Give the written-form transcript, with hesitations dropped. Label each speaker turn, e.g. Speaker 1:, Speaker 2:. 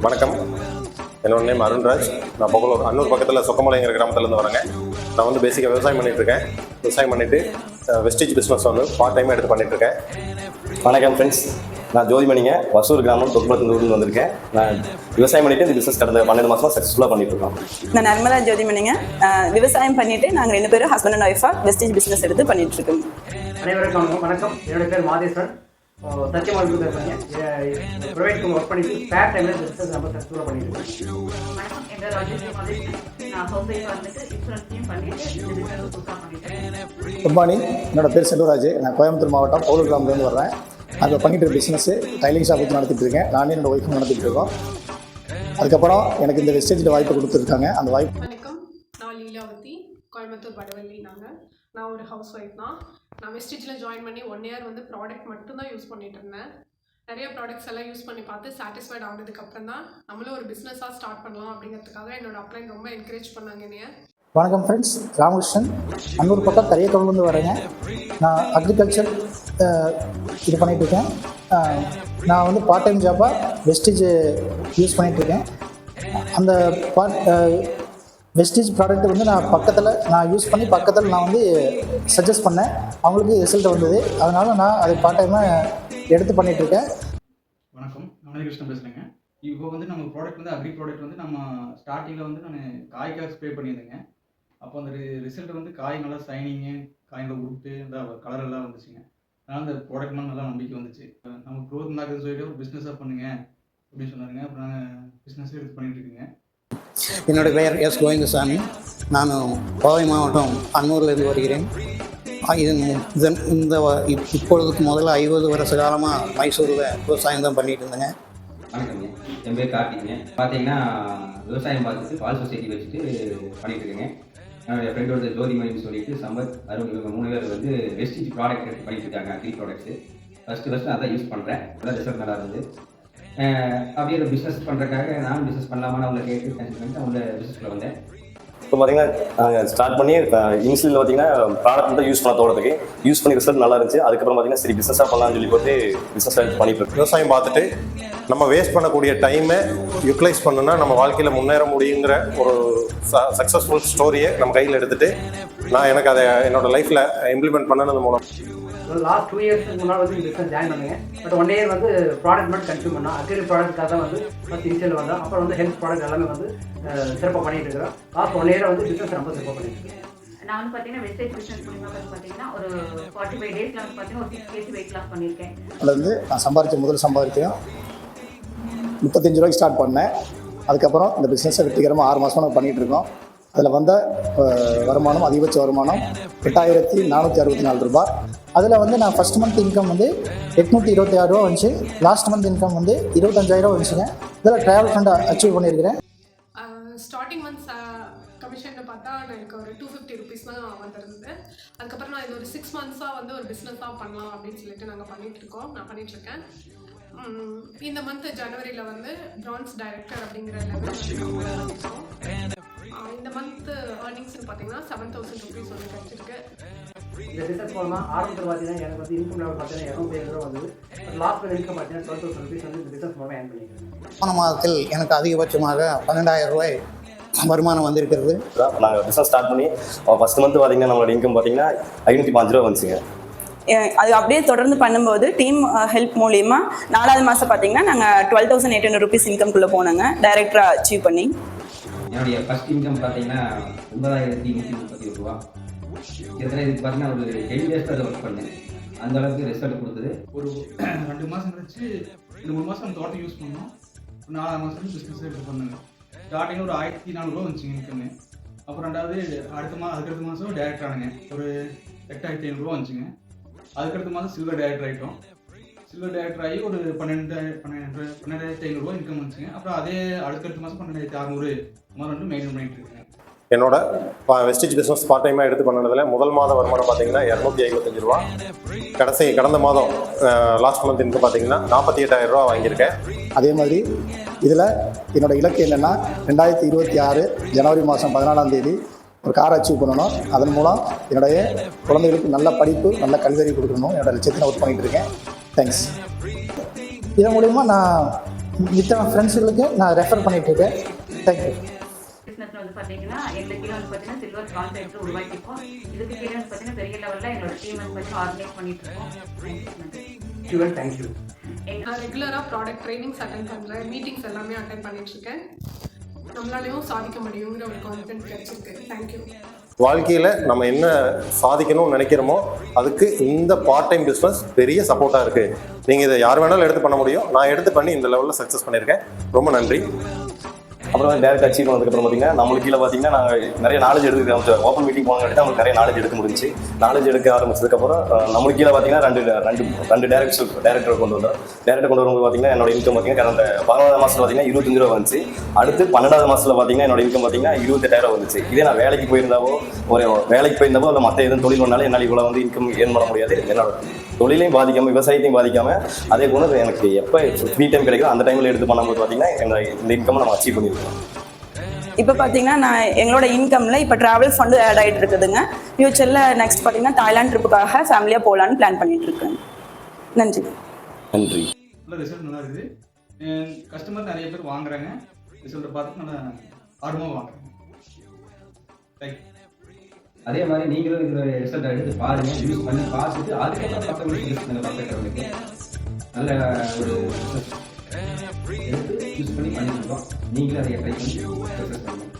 Speaker 1: வணக்கம், என்னோட நேம் அருண்ராஜ். நான் பொங்கலூர் அன்னூர் பக்கத்தில் சொக்கமலைங்கிற கிராமத்துலேருந்து வரேங்க. நான் வந்து பேசிக்காக விவசாயம் பண்ணிகிட்ருக்கேன். விவசாயம் பண்ணிவிட்டு வெஸ்டேஜ் பிஸ்னஸ் வந்து பார்ட் டைமாக எடுத்து பண்ணிகிட்ருக்கேன்.
Speaker 2: வணக்கம் ஃப்ரெண்ட்ஸ், நான் ஜோதிமணிங்க. வசூர் கிராமம் தொகுப்பத்திலிருந்து வந்திருக்கேன். நான் விவசாயம் பண்ணிவிட்டு இந்த பிஸ்னஸ் கடந்த 12 மாதமாக சக்ஸஸ்ஃபுல்லாக பண்ணிகிட்ருக்கோம்.
Speaker 3: நான் நர்மலா ஜோதிமணிங்க. விவசாயம் பண்ணிவிட்டு நாங்கள் 2 பேரும் ஹஸ்பண்ட் அண்ட் ஒய்ஃபாக வெஸ்டேஜ் பிஸ்னஸ் எடுத்து பண்ணிகிட்ருக்கோம்.
Speaker 4: அனைவருக்கும் வணக்கம். என்னோட பேர் மாதேஸ்வரன். சத்தியமாக பேசுகிறேன். ப்ரைவேட் ஒர்க் பண்ணிட்டு ஸ்பேர் டைமில் பிஸ்னஸ் நம்ம சக்ஸஸ்ஃபுல்லாக பண்ணிட்டு
Speaker 5: வணக்கம், என் பேர் ராஜேஸ்வரி. நான் ஹவுஸ் ஒய்ஃப் வந்துட்டு இன்சூரன்ஸையும் பண்ணிட்டு இந்த பிஸ்னஸ் புதுசாக பண்ணிட்டேன்.
Speaker 6: Good morning. என்னோட பேர் செல்வராஜ். நான் கோயம்புத்தூர் மாவட்டம் பவுலூர் கிராமத்துலேருந்து வர்றேன். அங்கே பண்ணிட்டு இருக்க பிஸ்னஸ் டைலிங் ஷாப் வச்சு நடத்திட்டு இருக்கேன். நானே என்னோட ஒய்ஃபும் நடத்திட்டு இருக்கோம். அதுக்கப்புறம் எனக்கு இந்த வெஸ்டேஜில் வாய்ப்பு கொடுத்துருக்காங்க. அந்த வாய்ப்பு.
Speaker 7: வணக்கம், நான் லீலாவதி, கோயம்புத்தூர் வடவள்ளி. நான் ஒரு ஹவுஸ் ஒய்ஃப் தான். நான் வெஸ்டேஜில் ஜாயின் பண்ணி 1 இயர் வந்து ப்ராடக்ட் மட்டும்தான் யூஸ் பண்ணிட்டு இருந்தேன். நிறைய ப்ராடக்ட்ஸ் எல்லாம் யூஸ் பண்ணி பார்த்து சாட்டிஸ்ஃபைட் ஆனதுக்கப்புறம் தான் நம்மளும் ஒரு பிஸ்னஸாக ஸ்டார்ட் பண்ணலாம் அப்படிங்கிறதுக்காக என்னோட அப்ளைன் ரொம்ப என்கரேஜ் பண்ணாங்க என்னைய.
Speaker 6: வணக்கம் ஃப்ரெண்ட்ஸ், ராமகிருஷ்ணன். அன்னூர் பக்கம் கரியத்தொழிலேருந்து வரேங்க. நான் அக்ரிகல்ச்சர் இது பண்ணிகிட்ருக்கேன். நான் வந்து பார்ட் டைம் ஜாப்பாக வெஸ்டேஜ் யூஸ் பண்ணிகிட்ருக்கேன். அந்த வெஸ்டேஜ் ப்ராடக்ட் வந்து நான் யூஸ் பண்ணி பக்கத்தில் நான் வந்து சஜஸ்ட் பண்ணேன். அவங்களுக்கு ரிசல்ட் வந்தது. அதனால் நான் அதை பார்ட் டைமாக எடுத்து பண்ணிகிட்ருக்கேன்.
Speaker 8: வணக்கம், நான் கிருஷ்ணன் பேசுகிறேங்க. இப்போ வந்து நம்ம ப்ராடக்ட் வந்து அக்ரி ப்ராடக்ட் வந்து நம்ம ஸ்டார்டிங்கில் வந்து நான் காய்க்காக ஸ்ப்ரே பண்ணியிருந்தேங்க. அப்போ அந்த ரிசல்ட் வந்து காய் நல்லா சைனிங்கு, காய்களை உருட்டு இந்த கலர் எல்லாம் வந்துச்சுங்க. அதனால் அந்த ப்ராடக்ட் மேலே நல்லா நம்பிக்கை வந்துச்சு. நம்ம க்ரோத் இருந்தாக்குன்னு சொல்லிட்டு ஒரு பிஸ்னஸாக பண்ணுங்க அப்படின்னு சொன்னாருங்க. அப்புறம் நாங்கள் பிஸ்னஸே எடுத்து பண்ணிகிட்டு இருக்கேங்க.
Speaker 9: என்னுடைய பெயர் எஸ் கோவிந்தசாமி. நான் கோவை மாவட்டம் அன்னூர்லேருந்து வருகிறேன். இப்பொழுதுக்கு முதல்ல 50 வருஷ காலமாக மைசூரில் விவசாயம் தான் பண்ணிகிட்டு இருந்தேங்க.
Speaker 10: வணக்கங்க, என் பேர் கார்த்திக்ங்க. பார்த்தீங்கன்னா விவசாயம் பார்த்துட்டு பால் சொசைட்டி வச்சுட்டு பண்ணிட்டு இருக்கேங்க. என்னுடைய ஃப்ரெண்டோட ஜோதிமணின்னு சொல்லிட்டு சம்பத் அருண் இவங்க 3 பேர் வந்து வெஸ்டேஜ் ப்ராடக்ட் எடுத்து பண்ணிட்டு இருக்காங்க. அக்ரி ப்ராடக்ட்ஸு ஃபஸ்ட்டு நான் அதான் யூஸ் பண்ணுறேன். நல்லா ரிசல்ட் நல்லா இருந்தது. அப்படியே ஒரு பிஸ்னஸ் பண்ணுறதுக்காக நானும் பிஸ்னஸ் பண்ணலாமான்னு அவங்களை கேட்டு கேன்சல் பண்ணிட்டு அவங்கள பிஸ்னஸில் வந்தேன்.
Speaker 2: இப்போ பார்த்தீங்கன்னா நாங்கள் ஸ்டார்ட் பண்ணி இனிஷியலில் பார்த்தீங்கன்னா ப்ராடக்ட் தான் யூஸ் பண்ண தோட்டத்துக்கு யூஸ் பண்ணி ரிசல்ட் நல்லா இருந்துச்சு. அதுக்கப்புறம் பார்த்தீங்கன்னா சரி பிஸ்னஸாக பண்ணலாம்னு சொல்லி போட்டு பிஸ்னஸ் பண்ணிட்டு இருக்கோம்.
Speaker 1: விவசாயம் பார்த்துட்டு நம்ம வேஸ்ட் பண்ணக்கூடிய டைமை யூட்டிலைஸ் பண்ணுன்னா நம்ம வாழ்க்கையில் முன்னேற முடியுங்கிற ஒரு சக்ஸஸ்ஃபுல் ஸ்டோரியை நம்ம கையில் எடுத்துகிட்டு எனக்கு அதை என்னோடய லைஃப்பில் இம்ப்ளிமெண்ட் பண்ணது மூலம்
Speaker 4: லாஸ்ட் 2 இயர்ஸ்க்கு முன்னால் வந்து இந்த பிஸ்னஸ் ஜாயின் பண்ணுங்க. பட் 1 இயர் வந்து ப்ராடக்ட் மட்டும் கன்சியூம் பண்ணோம். அக்ரி ப்ராடக்ட்காக தான் வந்து ஃபஸ்ட் இனிஷியல் வந்தோம். அப்புறம் வந்து ஹெல்த் ப்ராடக்ட் எல்லாமே வந்து சிறப்பாக பண்ணிட்டு இருக்கிறோம். லாஸ்ட் 1 இயர் வந்து பிஸ்னஸ் ரொம்ப சிறப்பாக பண்ணிட்டு இருக்கேன்.
Speaker 5: நான் வந்து பார்த்தீங்கன்னா வெஸ்டேஜ் பிஸ்னஸ் மூலிமா வந்து பார்த்தீங்கன்னா ஒரு 45 டேஸில் வந்து பார்த்தீங்கன்னா ஒரு 6 kg வெயிட் லாஸ் பண்ணியிருக்கேன்.
Speaker 6: அதில் வந்து நான் முதல் சம்பாதிச்சேன் 35 ரூபாய்க்கு ஸ்டார்ட் பண்ணேன். அதுக்கப்புறம் இந்த பிஸ்னஸை வெற்றிகரமாக 6 மாதமாக நம்ம பண்ணிகிட்டு இருக்கோம். அதில் வந்த வருமானம், அதிகபட்ச வருமானம் 8464 ரூபாய். அதில் வந்து நான் ஃபஸ்ட் மந்த் இன்கம் வந்து 826 ரூபா வந்துச்சு. லாஸ்ட் மந்த் இன்கம் வந்து 25,000 ரூபா வந்துச்சுங்க. இதில் ட்ராவல் ஃபண்டை அச்சீவ் பண்ணியிருக்கிறேன்.
Speaker 7: ஸ்டார்டிங் மந்த்ஸ் கமிஷன் பார்த்தா எனக்கு ஒரு 250 ருபீஸ் தான் வந்துருந்தது. அதுக்கப்புறம் நான் இது ஒரு 6 மந்த்ஸாக வந்து ஒரு பிஸ்னஸாக பண்ணலாம் அப்படின்னு சொல்லிட்டு நான் பண்ணிகிட்ருக்கேன். இந்த மந்த் ஜனவரியில் வந்து பிரான்ஸ் டைரக்டர் அப்படிங்கிற லெவலில் இந்த மந்த் ஏர்னிங்ஸ்னு பார்த்தீங்கன்னா 7,000 ருபீஸ் வந்து கிடைச்சிருக்கு.
Speaker 4: இந்த பிஸ்னஸ் மூலமாக ஆரம்பத்தில் பார்த்தீங்கன்னா எனக்கு வந்து இன்கம் லெவல் பார்த்தீங்கன்னா 250 ரூபா வந்தது. லாஸ்ட் இன்கம் பார்த்தீங்கன்னா 12,000 ருபீஸ் வந்து இந்த பிஸ்னஸ் மூலமாக ஏர்ன் பண்ணிக்கிறேன்.
Speaker 9: போன மாதத்தில் எனக்கு அதிகபட்சமாக 12,000 ரூபாய் வருமானம் வந்திருக்கிறது.
Speaker 2: நாங்கள் பிஸ்னஸ் ஸ்டார்ட் பண்ணி ஃபஸ்ட் மந்த் பார்த்தீங்கன்னா நம்மளோட இன்கம் பார்த்தீங்கன்னா 505 ரூபா வந்துச்சுங்க.
Speaker 3: அது அப்படியே தொடர்ந்து பண்ணும்போது டீம் ஹெல்ப் மூலிமா 4வது மாதம் பார்த்தீங்கன்னா நாங்கள் 12,800 ருபீஸ் இன்கம்குள்ளே போனோங்க, டைரக்டராக அச்சீவ் பண்ணி.
Speaker 10: என்னுடைய ஃபஸ்ட் இன்கம் பார்த்தீங்கன்னா 9,130 ரூபா. கிட்டத்தட்ட இதுக்கு பார்த்தீங்கன்னா ஒரு 10 days தான் ஒர்க் பண்ணேன். அந்த அளவுக்கு ரிசல்ட் கொடுத்தது.
Speaker 8: ஒரு 2 மாதம் கழிச்சு இந்த 3 மாதம் நம்ம தோட்டம் யூஸ் பண்ணோம். 4 மாதம் பிஸ்னஸே எடுத்து பண்ணுங்க. ஸ்டார்டிங்கில் ஒரு 1,400 ரூபா வந்துச்சுங்க இன்கம்மு. அப்புறம் அதுக்கடுத்த மாதம் டேரக்டர் ஆனுங்க. ஒரு 8,500 ரூபா வந்துச்சுங்க. அதுக்கடுத்த மாதம் சில்வர் டேரக்டர் ஆகிட்டோம். சில்வர் டேரக்டர் ஆகி ஒரு 12,500 ரூபா இன்கம் வந்துச்சுங்க. அப்புறம் அதே அடுத்த மாதம் 12,600 வந்து மெயின்டைன் பண்ணிட்டு இருக்கேன்.
Speaker 1: என்னோட வெஸ்டேஜ் பிஸ்னஸ் பார்ட் டைமாக எடுத்து பண்ணதில் முதல் மாத வருமானம் பார்த்தீங்கன்னா 255 ரூபா. கடந்த மாதம் லாஸ்ட் மந்த் இன்கம் பார்த்தீங்கன்னா 48,000 ரூபா வாங்கியிருக்கேன்.
Speaker 6: அதே மாதிரி இதில் என்னோடய இலக்கு என்னென்னா 2026 ஜனவரி மாதம் 14ஆம் தேதி ஒரு காரை அச்சீவ் பண்ணணும். அதன் மூலம் என்னுடைய குழந்தைகளுக்கு நல்ல படிப்பு, நல்ல கல்வி கொடுக்கணும். என்னோடய லட்சியத்தை ஒர்க் பண்ணிகிட்டு இருக்கேன். தேங்க்ஸ். இதன் மூலிமா நான் மித்த ஃப்ரெண்ட்ஸுகளுக்கு நான் ரெஃபர் பண்ணிகிட்ருக்கேன். தேங்க்யூ.
Speaker 5: பிஸ்னஸ்ல வந்து பார்த்தீங்கன்னா எங்களுக்கு கீழே வந்து பார்த்தீங்கன்னா சில்வர் கான்ட்ராக்ட் உருவாக்கியிருக்கோம். இதுக்கு கீழே வந்து பார்த்தீங்கன்னா பெரிய லெவலில் எங்களோட டீம் வந்து பார்த்தீங்கன்னா ஆர்கனைஸ் பண்ணிட்டு இருக்கோம்.
Speaker 4: தேங்க்யூ.
Speaker 7: நான் ரெகுலராக ப்ராடக்ட் ட்ரைனிங்ஸ் அட்டென்ட் பண்ணுறேன், மீட்டிங்ஸ் எல்லாமே அட்டென்ட் பண்ணிட்டுருக்கேன். நம்மளாலையும் சாதிக்க முடியுங்கிற ஒரு கான்ஃபிடென்ட் கிடைச்சிருக்கு. தேங்க்யூ.
Speaker 1: வாழ்க்கையில் நம்ம என்ன சாதிக்கணும்னு நினைக்கிறோமோ அதுக்கு இந்த பார்ட் டைம் பிஸ்னஸ் பெரிய சப்போர்ட்டாக இருக்குது. நீங்கள் இதை யார் வேணாலும் எடுத்து பண்ண முடியும். நான் எடுத்து பண்ணி இந்த லெவலில் சக்ஸஸ் பண்ணியிருக்கேன். ரொம்ப நன்றி.
Speaker 2: அப்புறம் டேரக்ட் அச்சீவ் பண்ணதுக்கப்புறம் பார்த்தீங்கன்னா நம்மளுக்கு கீழே பார்த்தீங்கன்னா நாங்கள் நிறைய நாலேஜ் எடுத்து ஓப்பன் மீட்டிங் போனோம் நம்மளுக்கு நிறைய நாலேஜ் எடுக்க முடிஞ்சு. நாலேஜ் எடுக்க ஆரம்பிச்சதுக்கப்புறம் நம்மளுக்கு கீழே பார்த்தீங்கன்னா ரெண்டு டேரக்டர் கொண்டு வந்தோம். டேரக்டர் கொண்டு வரும்போது பார்த்தீங்கன்னா என்னோட இன்கம் பார்த்தீங்கன்னா கடந்த 11ஆவது மாதத்தில் பார்த்தீங்கன்னா 25 ரூபா வந்துச்சு. அடுத்து 12ஆவது மாதத்தில் பார்த்தீங்கன்னா என்னோட இன்கம் பார்த்தீங்கன்னா 28,000 வந்துச்சு. இதே நான் வேலைக்கு போயிருந்தாவோ இல்லை மற்ற எதுவும் தொழில் பண்ணாலும் என்னால் இவ்வளோ வந்து இன்கம் ஏர்ன் பண்ண முடியாது. என்னோட தொழிலையும் பாதிக்காமல் விவசாயத்தையும் பாதிக்காமல் அதே போல எனக்கு எப்போ ஃப்ரீ டைம் கிடைக்கும் அந்த டைமில் எடுத்து பண்ணும்போது பார்த்தீங்கன்னா இந்த இன்கம் நம்ம அச்சீவ் பண்ணியிருக்கோம்.
Speaker 3: இப்போ பார்த்தீங்கன்னா நான் எங்களோட இன்கமில் இப்போ ட்ராவல் ஃபண்டு ஆட் ஆகிட்டு இருக்குதுங்க. ஃப்யூச்சரில் நெக்ஸ்ட் பார்த்தீங்கன்னா தாய்லாந்து ட்ரிப்புக்காக ஃபேமிலியாக போகலான்னு பிளான் பண்ணிட்டு இருக்கேன். நன்றி.
Speaker 2: நன்றி.
Speaker 8: நல்ல ரிசல்ட் நல்லா இருக்குது. கஸ்டமர் நிறைய பேர் வாங்குறாங்க. ரிசல்ட்டை பார்த்து நல்லா ஆர்வமாக வாங்குறாங்க. தேங்க்யூ.
Speaker 10: அதே மாதிரி நீங்களும் இந்த ரிசல்ட் எடுத்து பாருங்க, யூஸ் பண்ணி பார்த்துட்டு அதுக்கப்புறம் மற்றவங்களுக்கு யூஸ் பண்ணுங்க. பக்கத்துறவங்களுக்கு நல்ல ஒரு எடுத்து யூஸ் பண்ணி பண்ணிட்டு இருக்கோம். நீங்களும் அதை ட்ரை பண்ணி சக்ஸஸ் பண்ணுங்க.